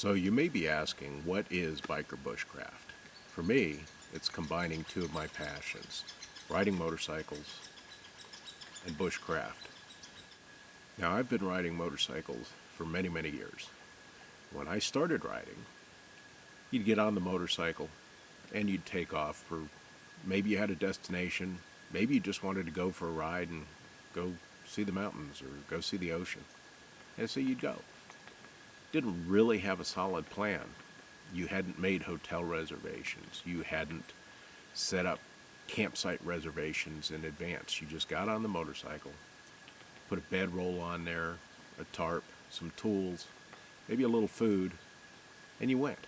So you may be asking, what is biker bushcraft? For me, it's combining two of my passions, riding motorcycles and bushcraft. Now, I've been riding motorcycles for many, many years. When I started riding, you'd get on the motorcycle and you'd take off for, maybe you had a destination, maybe you just wanted to go for a ride and go see the mountains or go see the ocean. And so you'd go. Didn't really have a solid plan. You hadn't made hotel reservations. You hadn't set up campsite reservations in advance. You just got on the motorcycle, put a bedroll on there, a tarp, some tools, maybe a little food, and you went.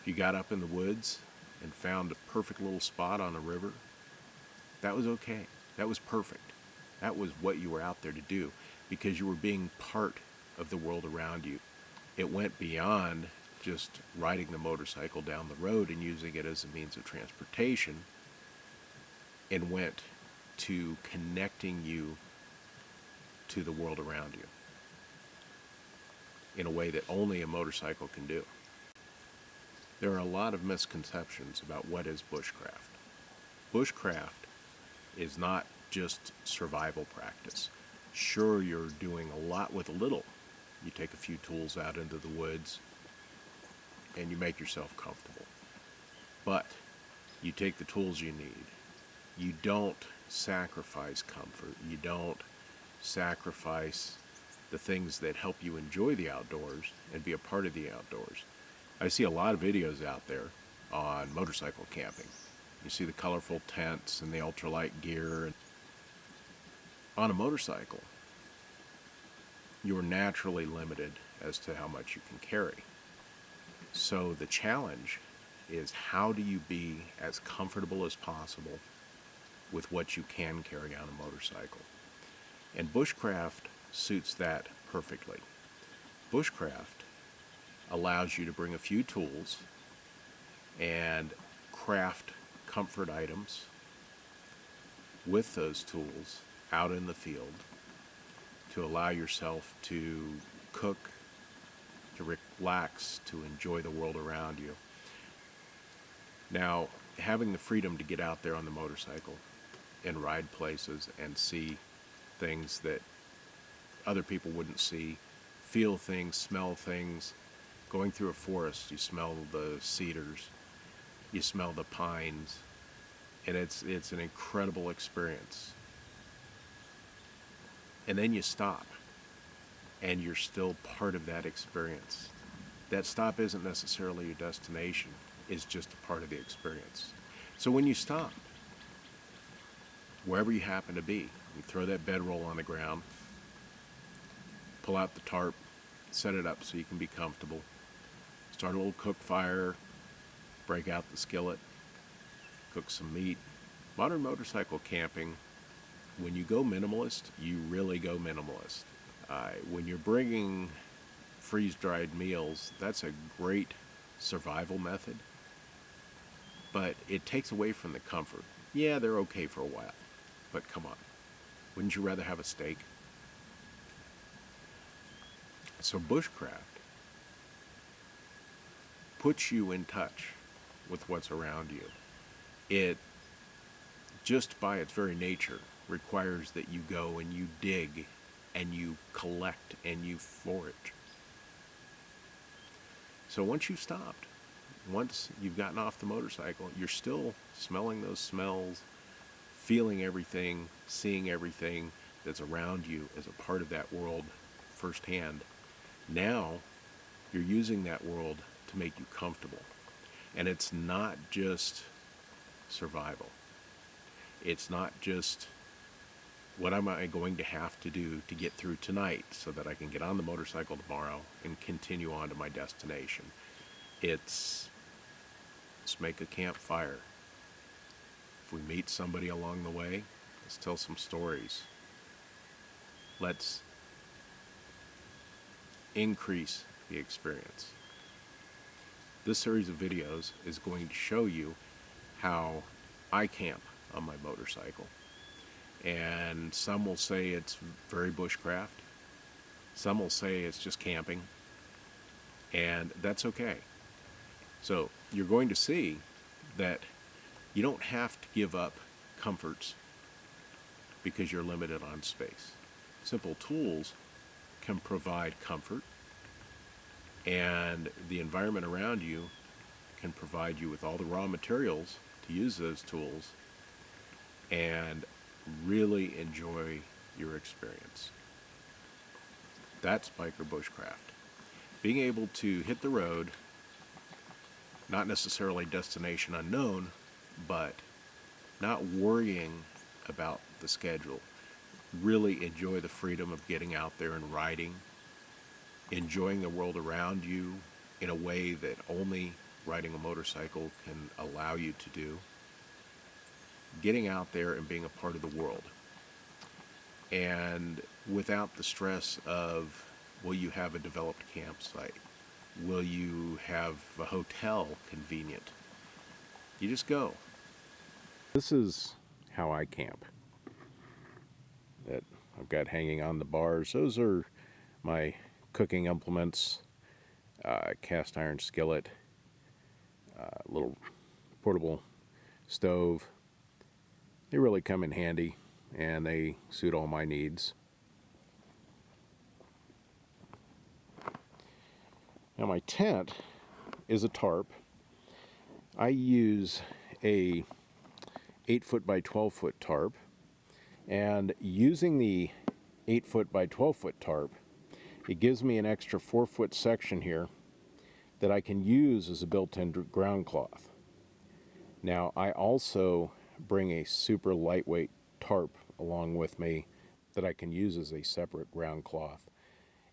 If you got up in the woods and found a perfect little spot on a river, that was okay. That was perfect. That was what you were out there to do, because you were being part of the world around you. It went beyond just riding the motorcycle down the road and using it as a means of transportation, and went to connecting you to the world around you in a way that only a motorcycle can do. There are a lot of misconceptions about what is bushcraft. Bushcraft is not just survival practice. Sure, you're doing a lot with a little. You take a few tools out into the woods and you make yourself comfortable. But you take the tools you need. You don't sacrifice comfort. You don't sacrifice the things that help you enjoy the outdoors and be a part of the outdoors. I see a lot of videos out there on motorcycle camping. You see the colorful tents and the ultralight gear. On a motorcycle, you're naturally limited as to how much you can carry. So the challenge is, how do you be as comfortable as possible with what you can carry on a motorcycle? And bushcraft suits that perfectly. Bushcraft allows you to bring a few tools and craft comfort items with those tools out in the field to allow yourself to cook, to relax, to enjoy the world around you. Now, having the freedom to get out there on the motorcycle and ride places and see things that other people wouldn't see, feel things, smell things. Going through a forest, you smell the cedars, you smell the pines, and it's an incredible experience. And then you stop, and you're still part of that experience. That stop isn't necessarily your destination, it's just a part of the experience. So when you stop, wherever you happen to be, you throw that bedroll on the ground, pull out the tarp, set it up so you can be comfortable, start a little cook fire, break out the skillet, cook some meat. Modern motorcycle camping, when you go minimalist, you really go minimalist. When you're bringing freeze-dried meals, that's a great survival method, but it takes away from the comfort. Yeah, they're okay for a while, but come on. Wouldn't you rather have a steak? So bushcraft puts you in touch with what's around you. It, just by its very nature, requires that you go and you dig and you collect and you forage. So once you've stopped, once you've gotten off the motorcycle, you're still smelling those smells, feeling everything, seeing everything that's around you as a part of that world firsthand. Now you're using that world to make you comfortable. And it's not just survival. It's not just, what am I going to have to do to get through tonight so that I can get on the motorcycle tomorrow and continue on to my destination. It's, let's make a campfire. If we meet somebody along the way, let's tell some stories. Let's increase the experience. This series of videos is going to show you how I camp on my motorcycle. And some will say it's very bushcraft. Some will say it's just camping. And that's okay. So you're going to see that you don't have to give up comforts because you're limited on space. Simple tools can provide comfort, and the environment around you can provide you with all the raw materials to use those tools and really enjoy your experience. That's biker bushcraft. Being able to hit the road, not necessarily destination unknown, but not worrying about the schedule. Really enjoy the freedom of getting out there and riding, enjoying the world around you in a way that only riding a motorcycle can allow you to do. Getting out there and being a part of the world. And without the stress of, will you have a developed campsite? Will you have a hotel convenient? You just go. This is how I camp. That I've got hanging on the bars. Those are my cooking implements, cast iron skillet, little portable stove. They really come in handy and they suit all my needs. Now my tent is a tarp. I use a 8-foot by 12-foot tarp, and using the 8-foot by 12-foot tarp, it gives me an extra 4-foot section here that I can use as a built-in ground cloth. Now I also bring a super lightweight tarp along with me that I can use as a separate ground cloth,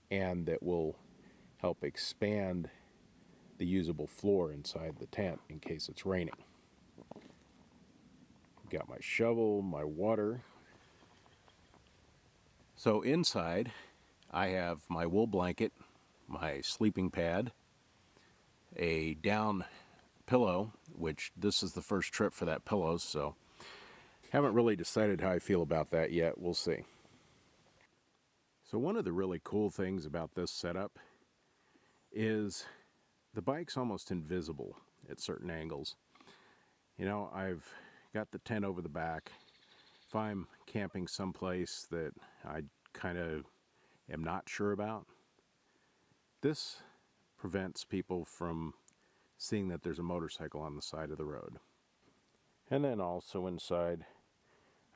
and that will help expand the usable floor inside the tent in case it's raining. Got my shovel, my water. So inside I have my wool blanket, my sleeping pad, a down pillow, which this is the first trip for that pillow, so haven't really decided how I feel about that yet. We'll see. So one of the really cool things about this setup is the bike's almost invisible at certain angles. You know, I've got the tent over the back. If I'm camping someplace that I kind of am not sure about, this prevents people from seeing that there's a motorcycle on the side of the road. And then also inside,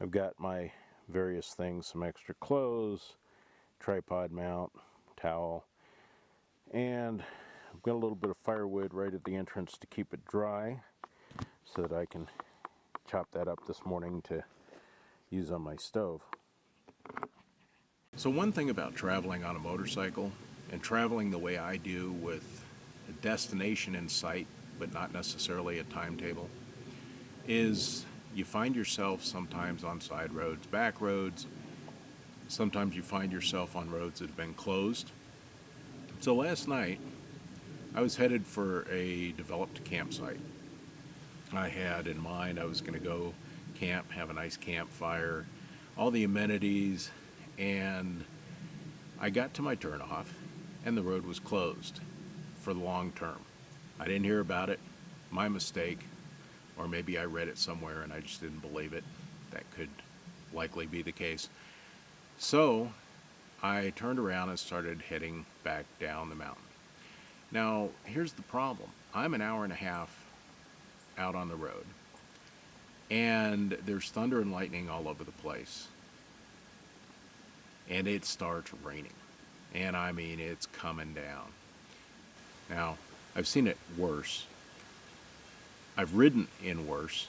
I've got my various things, some extra clothes, tripod mount, towel, and I've got a little bit of firewood right at the entrance to keep it dry so that I can chop that up this morning to use on my stove. So one thing about traveling on a motorcycle, and traveling the way I do with a destination in sight but not necessarily a timetable, is you find yourself sometimes on side roads, back roads. Sometimes you find yourself on roads that have been closed. So last night I was headed for a developed campsite. I had in mind I was going to go camp, have a nice campfire, all the amenities, and I got to my turnoff and the road was closed for the long term. I didn't hear about it. My mistake. Or maybe I read it somewhere and I just didn't believe it. That could likely be the case. So I turned around and started heading back down the mountain. Now, here's the problem. I'm an hour and a half out on the road, and there's thunder and lightning all over the place. And it starts raining. And I mean, it's coming down. Now, I've seen it worse. I've ridden in worse.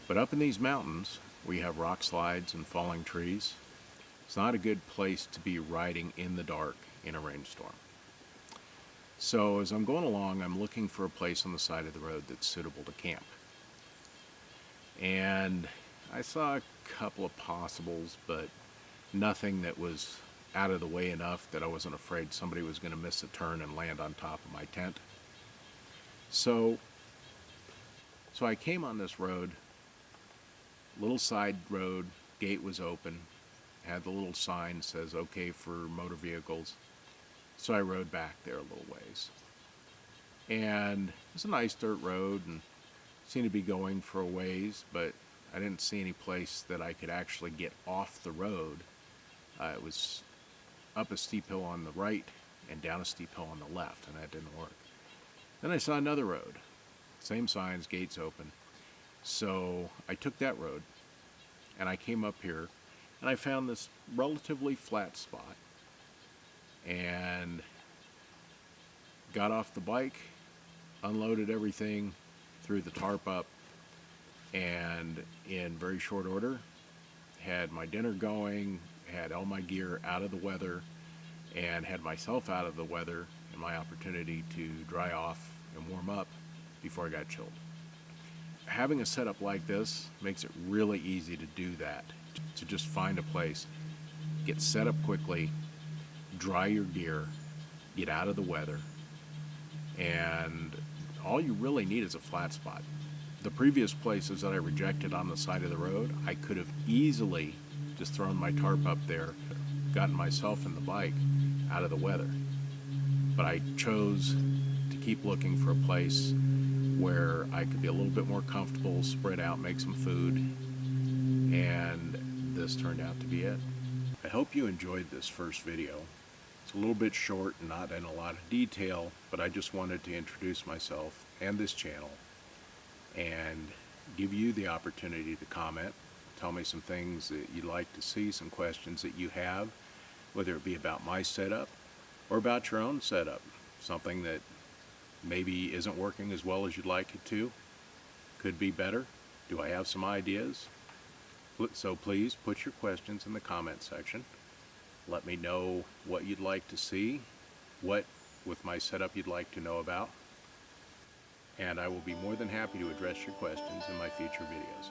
But up in these mountains, we have rock slides and falling trees. It's not a good place to be riding in the dark in a rainstorm. So as I'm going along, I'm looking for a place on the side of the road that's suitable to camp. And I saw a couple of possibles, but nothing that was out of the way enough that I wasn't afraid somebody was going to miss a turn and land on top of my tent. So I came on this road, little side road, gate was open, had the little sign that says okay for motor vehicles. So I rode back there a little ways. And it was a nice dirt road and seemed to be going for a ways, but I didn't see any place that I could actually get off the road. It was up a steep hill on the right and down a steep hill on the left, and that didn't work. Then I saw another road. Same signs, gates open. So I took that road, and I came up here, and I found this relatively flat spot, and got off the bike, unloaded everything, threw the tarp up, and in very short order, had my dinner going, had all my gear out of the weather, and had myself out of the weather and my opportunity to dry off and warm up before I got chilled. Having a setup like this makes it really easy to do that, to just find a place, get set up quickly, dry your gear, get out of the weather, and all you really need is a flat spot. The previous places that I rejected on the side of the road, I could have easily just thrown my tarp up there, gotten myself and the bike out of the weather. But I chose to keep looking for a place where I could be a little bit more comfortable, spread out, make some food, and this turned out to be it. I hope you enjoyed this first video. It's a little bit short and not in a lot of detail, but I just wanted to introduce myself and this channel and give you the opportunity to comment, tell me some things that you'd like to see, some questions that you have, whether it be about my setup or about your own setup, something that maybe isn't working as well as you'd like it to, could be better. Do I have some ideas? So please put your questions in the comment section. Let me know what you'd like to see, what with my setup you'd like to know about, and I will be more than happy to address your questions in my future videos.